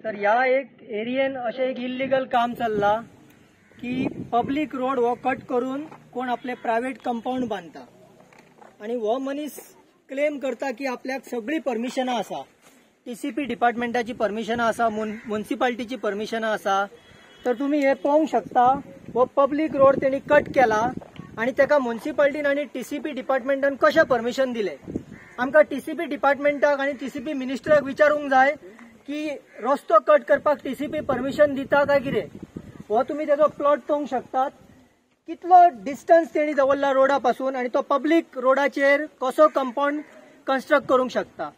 तर ह्या एक एरियेन अशें एक इल्लीगल काम चल्ला की पब्लीक रोड हो कट करून कोण आपले प्रायव्हेट कंपाऊंड बांधता आणि हो मनीस क्लेम करता की आपल्याक सगळी परमिशनां आसा, टीसीपी डिपार्टमेंटाची परमिशनां आसा, म्युन्सिपालिटीची परमिशनां आसा. तर तुम्ही हे पळोवंक शकता हो पब्लीक रोड त्यांनी कट केला आणि ताका म्युन्सिपालिटीन आणि टीसीपी डिपार्टमेंटान कशें परमिशन दिले. आमकां टीसीपी डिपार्टमेंटाक आणि टीसीपी मिनिस्टराक विचारूंक जाय की रस्तो कट करपाक टीसीपी परमिशन दिता काय कितें. हो तुम्ही त्याचो प्लॉट पळोवंक शकतात कितलो डिस्टन्स तेणी दवरला रोडा पासून आणि तो पब्लीक रोडाचेर कसो कंपाऊंड कन्स्ट्रक्ट करूंक शकता.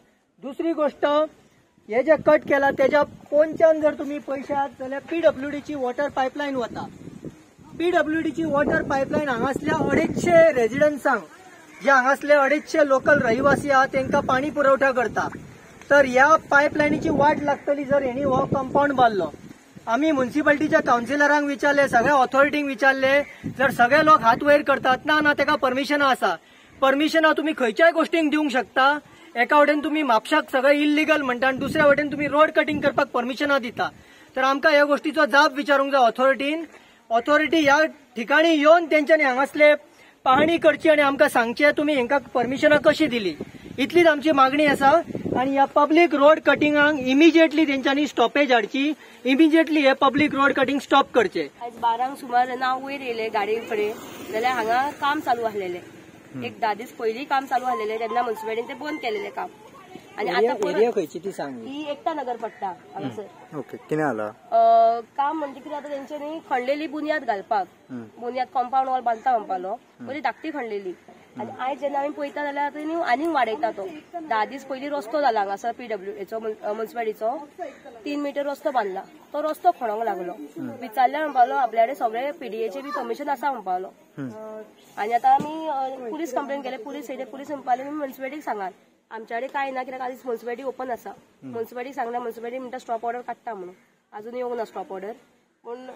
दुसरी गोष्ट हे जे कट केला त्याच्या पोंच्यान जर तुम्ही पळयशात जाल्यार पीडब्ल्यूडीची वॉटर पायपलायन वता. पीडब्ल्यूडीची वॉटर पायपलायन हांगासल्या 250 रेजिडंट्सांक जे हांगासले 250 लोकल रहिवासी आहात तांकां पाणी पुरवठा करता. तर ह्या पायपलायनीची वाट लागतली जर हेणी हो कंपाऊंड बांदलो. आम्ही म्युन्सिपालिटीच्या काउन्सिलरांक विचारले, सगळ्या ऑथॉरिटींक विचारले, जर सगळे लोक हात वयर करतात ना ताका परमिशनां आसा. परमिशनां तुम्ही खंयच्याय गोष्टींक दिवंक शकता. एका वटेन तुम्ही म्हापशाक सगळें इल्लीगल म्हणटा आणि दुसऱ्या वटेन तुम्ही रोड कटिंग करपाक परमिशनां दिता. तर आमकां ह्या गोष्टीचो जाप विचारूंक जाय ऑथॉरिटीन. ऑथॉरिटी ह्या ठिकाणी येवन तेंच्यांनी हांगासले पाहणी करची आणि आमकां सांगचे तुम्ही हांकां परमिशनां कशी दिली. इतलीच आमची मागणी आसा. आणि ह्या पब्लीक रोड कटिंगाक इमिजिएटली तेंच्यांनी स्टॉपेज हाडची. इमिजिएटली हे पब्लीक रोड कटिंग स्टॉप करचे. आज 12 सुमार जेन्ना वयर येयले गाडये कडेन जाल्यार हांगा काम चालू आसलेले. एक 10 दीस पयलीं काम चालू आसलेले तेन्ना म्युन्सिपालिटीन ते बंद केलेले काम. आणि आता एरिया खंयची ती सांग. ही एकता नगर पडटा हांगासर. ओके, कितें जाला काम म्हणजे कितें आता तेंच्यांनी खणलेली बुनयाद घालपाक, बुनयाद कंपाऊंड वॉल बांदता म्हणपालो बरी धाकटी खणलेली. आणि आयज जेन्ना आमी पळयता जाल्यार आतां आनीक वाडयता तो. 10 दीस पयलीं रस्तो जाला हांगासर पीडब्ल्यूडीचो म्युन्सिपालिटीचो 3 मीटर रस्तो बांदला. तो रस्तो खणोंक लागलो. विचारल्यार म्हणपालो आपल्या कडेन सगळे पीडीएचे बी परमिशन आसा म्हणपालो. आणि आता आमी पुलीस कंप्लेन केले. पुलीस म्हणपाले म्युन्सिपालिटीक सांगात आमच्या कडेन काय ना, कित्याक आदीच म्युन्सिपालिटी ओपन आसा. म्युन्सिपालिटीक सांगला, म्युन्सिपालिटी म्हणटा स्टॉप ऑर्डर काडटा म्हणून. अजून येवंक ना स्टॉप ऑर्डर. पूण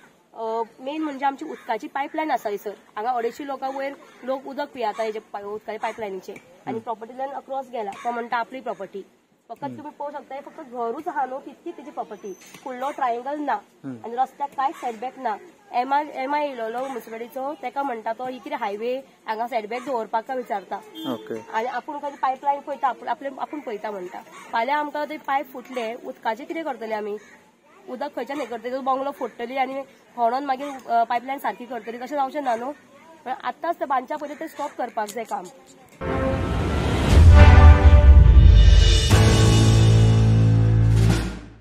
मेन म्हणजे आमची उदकाची पायपलायन आसा थंयसर. हांगा 250 लोकां वयर लोक उदक पियाता हेजे उदकाच्या पायपलायनीचे. आणि प्रॉपर्टील्यान अक्रॉस गेला. तो म्हणटा आपली प्रॉपर्टी. फक्त तुम्ही पळोवंक शकता फक्त घरूच आहा न्हू तितकी तेजी प्रॉपर्टी. फुडलो ट्रायंगल ना आणि रस्त्याक कांय सेटबॅक ना. एमआय येयलो म्युन्सिपालिटीचो ताका म्हणटा तो ही कितें हायवे हांगा सेटबॅक दवरपाक विचारता. आणि आपूण खंय पायपलायन पळयता आपूण पळयता म्हणटा. फाल्यां आमकां ते पायप फुटले उदकाचें कितें करतले आमी. उदक खंयच्यान हें करतली, बंगलो फोडटली आणि खणून मागीर पायपलायन सारकी करतली. तशें जावचें ना न्हू. आतांच ते बांदच्या पयलीं ते स्टॉप करपाक जाय काम.